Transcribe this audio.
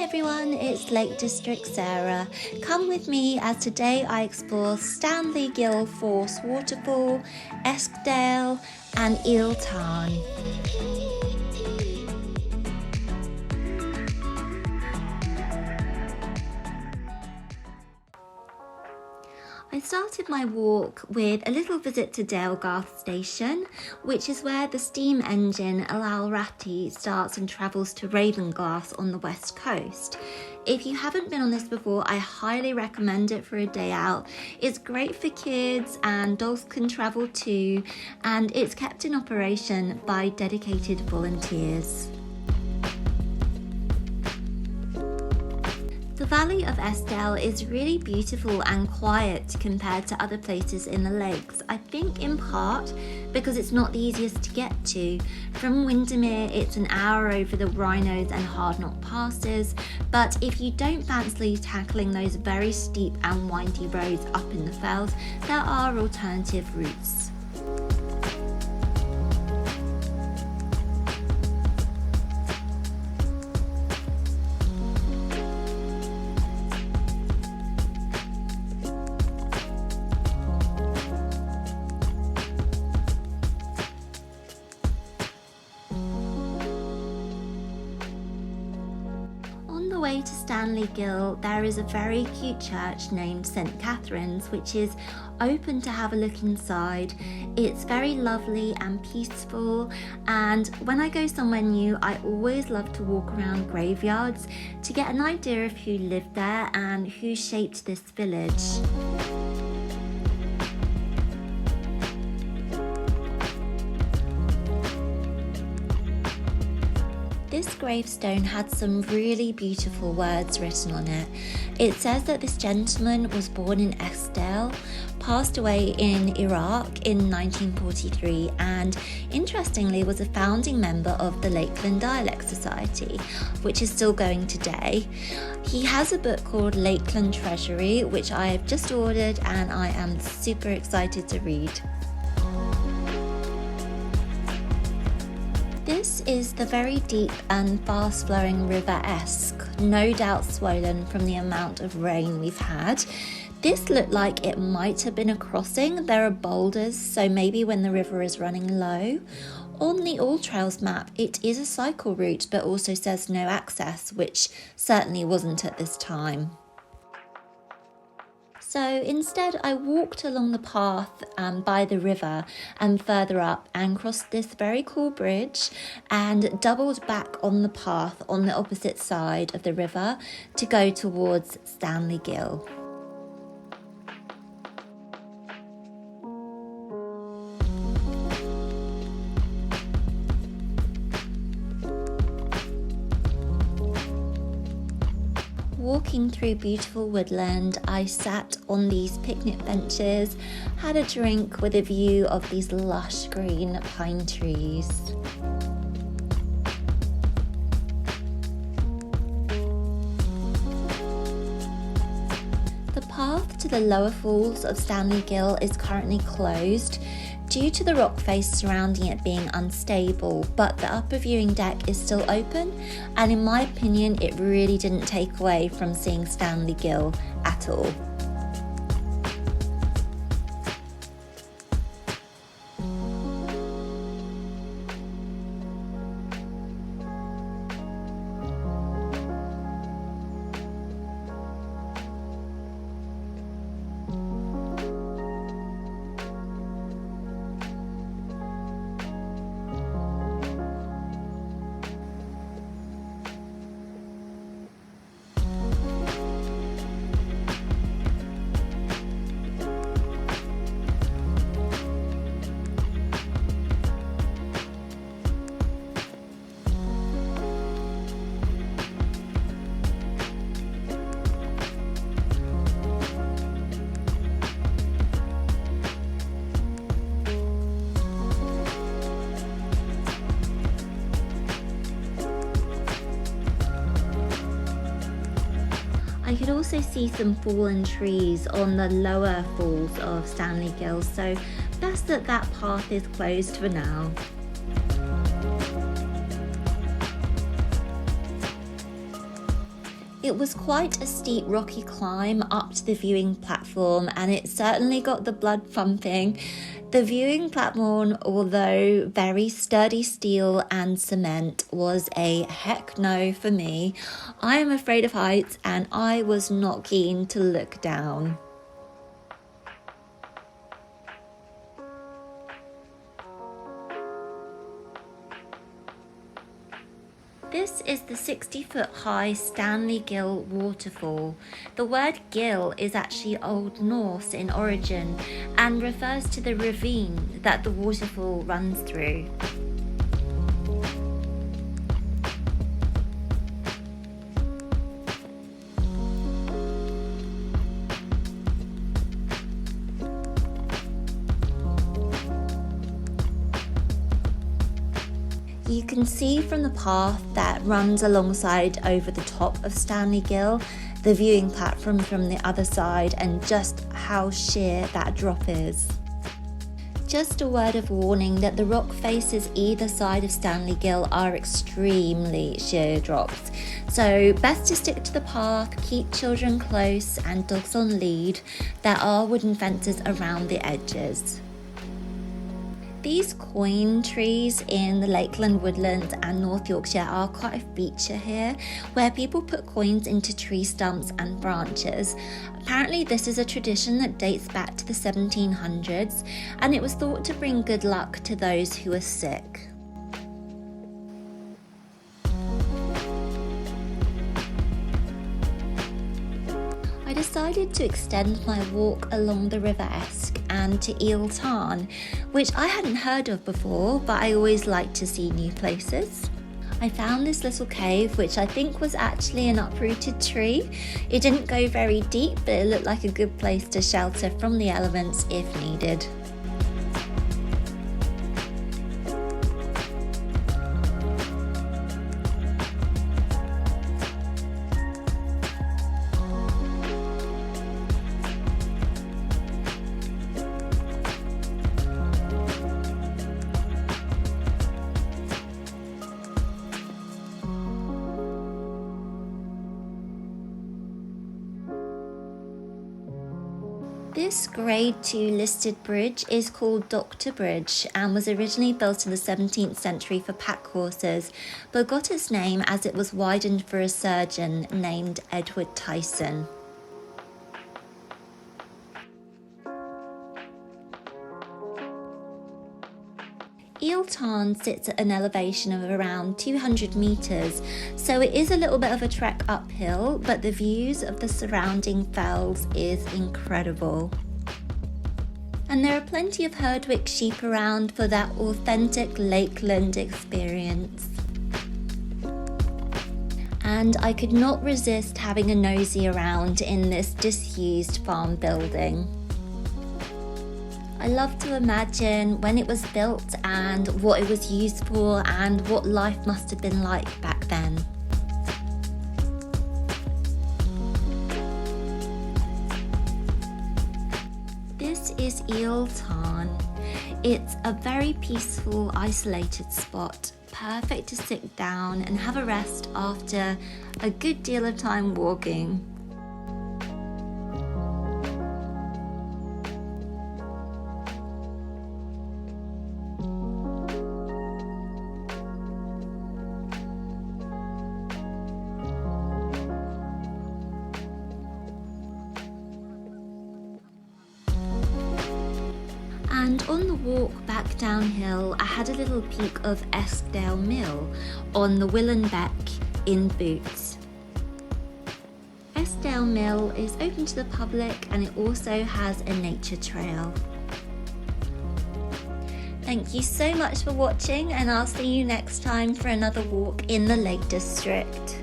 everyone, it's Lake District Sarah. Come with me as today I explore Stanley Ghyll Force Waterfall, Eskdale and Eel Tarn. I started my walk with a little visit to Dalegarth Station, which is where the steam engine Lal Ratty starts and travels to Ravenglass on the west coast. If you haven't been on this before, I highly recommend it for a day out. It's great for kids and dogs can travel too, and it's kept in operation by dedicated volunteers. The valley of Eskdale is really beautiful and quiet compared to other places in the lakes. I think in part because it's not the easiest to get to. From Windermere it's an hour over the Wrynose and Hardknott passes, but if you don't fancy tackling those very steep and windy roads up in the fells, there are alternative routes. Way to Stanley Ghyll, there is a very cute church named St Catherine's, which is open to have a look inside. It's very lovely and peaceful, and when I go somewhere new I always love to walk around graveyards to get an idea of who lived there and who shaped this village. This gravestone had some really beautiful words written on it. It says that this gentleman was born in Eskdale, passed away in Iraq in 1943, and interestingly was a founding member of the Lakeland Dialect Society, which is still going today. He has a book called Lakeland Treasury, which I have just ordered and I am super excited to read. This is the very deep and fast-flowing River Esk, no doubt swollen from the amount of rain we've had. This looked like it might have been a crossing. There are boulders, so maybe when the river is running low. On the All Trails map, it is a cycle route, but also says no access, which certainly wasn't at this time. So instead I walked along the path by the river and further up and crossed this very cool bridge and doubled back on the path on the opposite side of the river to go towards Stanley Ghyll. Walking through beautiful woodland, I sat on these picnic benches, had a drink with a view of these lush green pine trees. The path to the lower falls of Stanley Ghyll is currently closed due to the rock face surrounding it being unstable, but the upper viewing deck is still open, and in my opinion it really didn't take away from seeing Stanley Ghyll at all. I could also see some fallen trees on the lower falls of Stanley Ghyll, so best that that path is closed for now. It was quite a steep rocky climb up to the viewing platform, and it certainly got the blood pumping. The viewing platform, although very sturdy steel and cement, was a heck no for me. I am afraid of heights and I was not keen to look down. This is the 60-foot high Stanley Ghyll Waterfall. The word Ghyll is actually Old Norse in origin and refers to the ravine that the waterfall runs through. You can see from the path that runs alongside over the top of Stanley Ghyll, the viewing platform from the other side, and just how sheer that drop is. Just a word of warning that the rock faces either side of Stanley Ghyll are extremely sheer drops, so best to stick to the path, keep children close and dogs on lead. There are wooden fences around the edges. These coin trees in the Lakeland woodland and North Yorkshire are quite a feature here, where people put coins into tree stumps and branches. Apparently this is a tradition that dates back to the 1700s, and it was thought to bring good luck to those who are sick. I decided to extend my walk along the River Esk and to Eel Tarn, which I hadn't heard of before, but I always like to see new places. I found this little cave, which I think was actually an uprooted tree. It didn't go very deep, but it looked like a good place to shelter from the elements if needed. This Grade 2 listed bridge is called Doctor Bridge and was originally built in the 17th century for pack horses, but got its name as it was widened for a surgeon named Edward Tyson. Eel Tarn sits at an elevation of around 200 metres, so it is a little bit of a trek uphill, but the views of the surrounding fells is incredible. And there are plenty of Herdwick sheep around for that authentic Lakeland experience. And I could not resist having a nosy around in this disused farm building. I love to imagine when it was built and what it was used for and what life must have been like back then. This is Eel Tarn. It's a very peaceful, isolated spot, perfect to sit down and have a rest after a good deal of time walking. And on the walk back downhill, I had a little peek of Eskdale Mill on the Willen Beck in Boots. Eskdale Mill is open to the public and it also has a nature trail. Thank you so much for watching, and I'll see you next time for another walk in the Lake District.